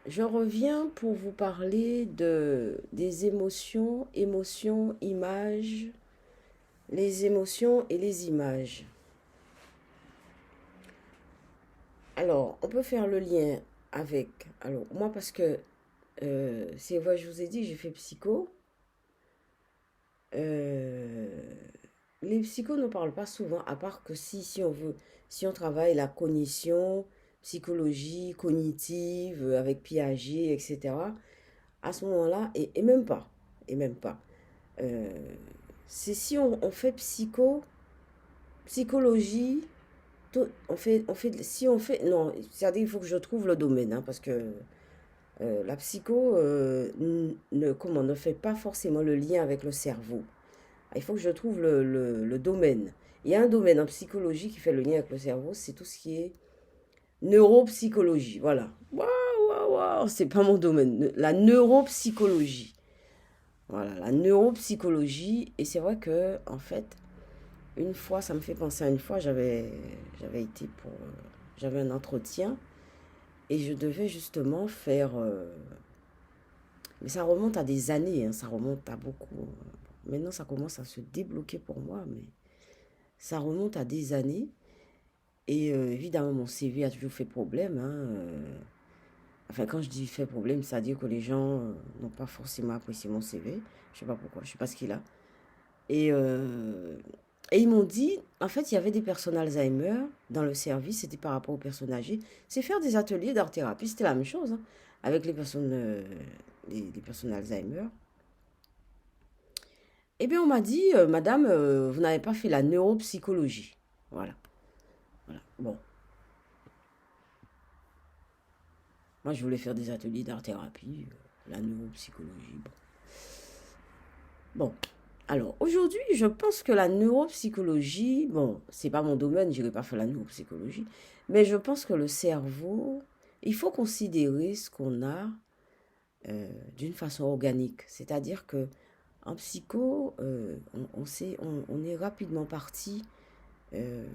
je reviens pour vous parler des émotions, images, les émotions et les images. Alors, on peut faire le lien avec. Alors, moi, parce que c'est vrai, je vous ai dit, j'ai fait psycho. Euh, les psychos ne parlent pas souvent, à part que si on veut, si on travaille la cognition, psychologie cognitive avec Piaget, etc. À ce moment-là, et même pas. Euh, c'est si on fait psychologie, si on fait, non, c'est-à-dire il faut que je trouve le domaine, hein, parce que la psycho ne fait pas forcément le lien avec le cerveau. Il faut que je trouve le domaine. Il y a un domaine en psychologie qui fait le lien avec le cerveau, c'est tout ce qui est neuropsychologie. Voilà. Waouh, waouh, waouh, c'est pas mon domaine. La neuropsychologie. Voilà, la neuropsychologie. Et c'est vrai que, en fait, une fois, ça me fait penser à une fois, j'avais été pour. J'avais un entretien et je devais justement faire. Mais ça remonte à des années, hein, ça remonte à beaucoup. Maintenant, ça commence à se débloquer pour moi, mais ça remonte à des années. Et évidemment, mon CV a toujours fait problème, hein. Enfin, quand je dis fait problème, c'est-à-dire que les gens n'ont pas forcément apprécié mon CV. Je sais pas pourquoi, je sais pas ce qu'il a. Et, euh, et ils m'ont dit, en fait, il y avait des personnes Alzheimer dans le service, c'était par rapport aux personnes âgées. C'est faire des ateliers d'art-thérapie, c'était la même chose, hein, avec les personnes Alzheimer. Eh bien, on m'a dit, madame, vous n'avez pas fait la neuropsychologie. Voilà, voilà. Bon, moi, je voulais faire des ateliers d'art-thérapie, la neuropsychologie. Bon. Bon. Alors, aujourd'hui, je pense que la neuropsychologie, bon, c'est pas mon domaine, je n'aurais pas fait la neuropsychologie, mais je pense que le cerveau, il faut considérer ce qu'on a d'une façon organique. C'est-à-dire que en psycho, on est rapidement parti, euh,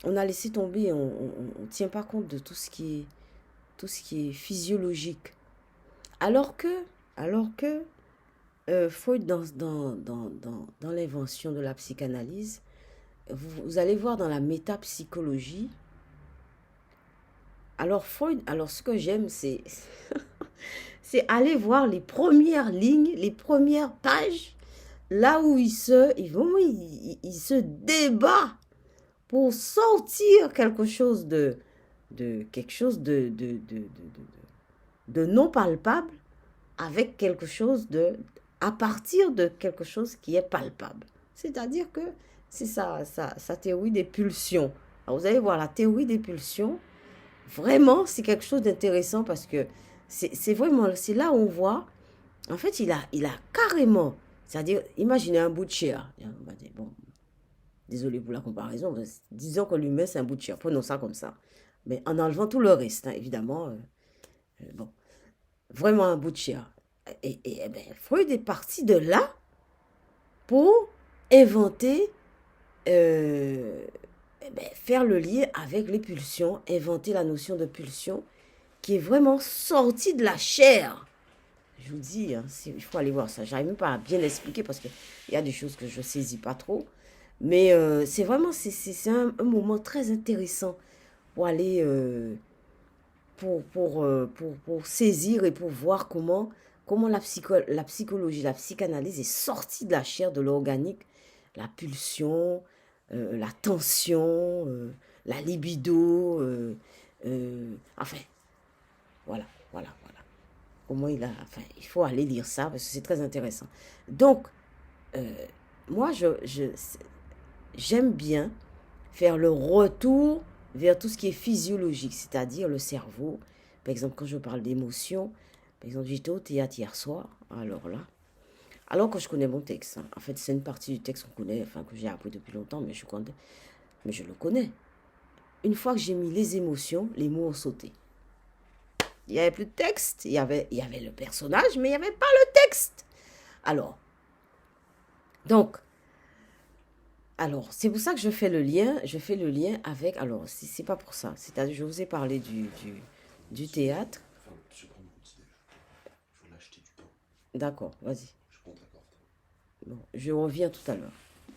on a laissé tomber, on tient pas compte de tout ce qui est physiologique. Alors que, alors que Freud, dans l'invention de la psychanalyse, vous allez voir dans la métapsychologie. Alors, Freud, alors ce que j'aime, c'est aller voir les premières lignes, les premières pages, là où il se débat pour sortir quelque chose quelque chose de non palpable avec quelque chose à partir de quelque chose qui est palpable. C'est-à-dire que c'est sa théorie des pulsions. Alors vous allez voir, la théorie des pulsions, vraiment, c'est quelque chose d'intéressant parce que c'est vraiment, c'est là où on voit, en fait, il a carrément, c'est-à-dire, imaginez un bout de chair. On va dire, bon, désolé pour la comparaison, disons que l'humain, c'est un bout de chair, prenons ça comme ça. Mais en enlevant tout le reste, hein, évidemment, bon, vraiment un bout de chair. Et ben, Freud est parti de là pour inventer, euh, faire le lien avec les pulsions, inventer la notion de pulsion qui est vraiment sortie de la chair. Je vous dis, hein, il faut aller voir ça. J'arrive même pas à bien l'expliquer parce qu'il y a des choses que je ne saisis pas trop. Mais c'est vraiment un moment très intéressant pour aller, pour saisir et pour voir comment la psychologie, la psychanalyse est sortie de la chair, de l'organique, la pulsion, la tension, la libido, enfin, voilà, voilà, voilà. Comment enfin, il faut aller lire ça parce que c'est très intéressant. Donc, euh, moi, j'aime bien faire le retour vers tout ce qui est physiologique, c'est-à-dire le cerveau. Par exemple, quand je parle d'émotion, par exemple, j'étais au théâtre hier soir, alors là, alors que je connais mon texte, hein. En fait, c'est une partie du texte qu'on connaît, enfin, que j'ai appris depuis longtemps, mais je le connais. Une fois que j'ai mis les émotions, les mots ont sauté. Il n'y avait plus de texte, il y avait le personnage, mais il n'y avait pas le texte. Alors, donc, c'est pour ça que je fais le lien alors, c'est pas pour ça, c'est-à-dire, je vous ai parlé du théâtre, D'accord, vas-y. Je compte la corde. Bon, je reviens tout à l'heure.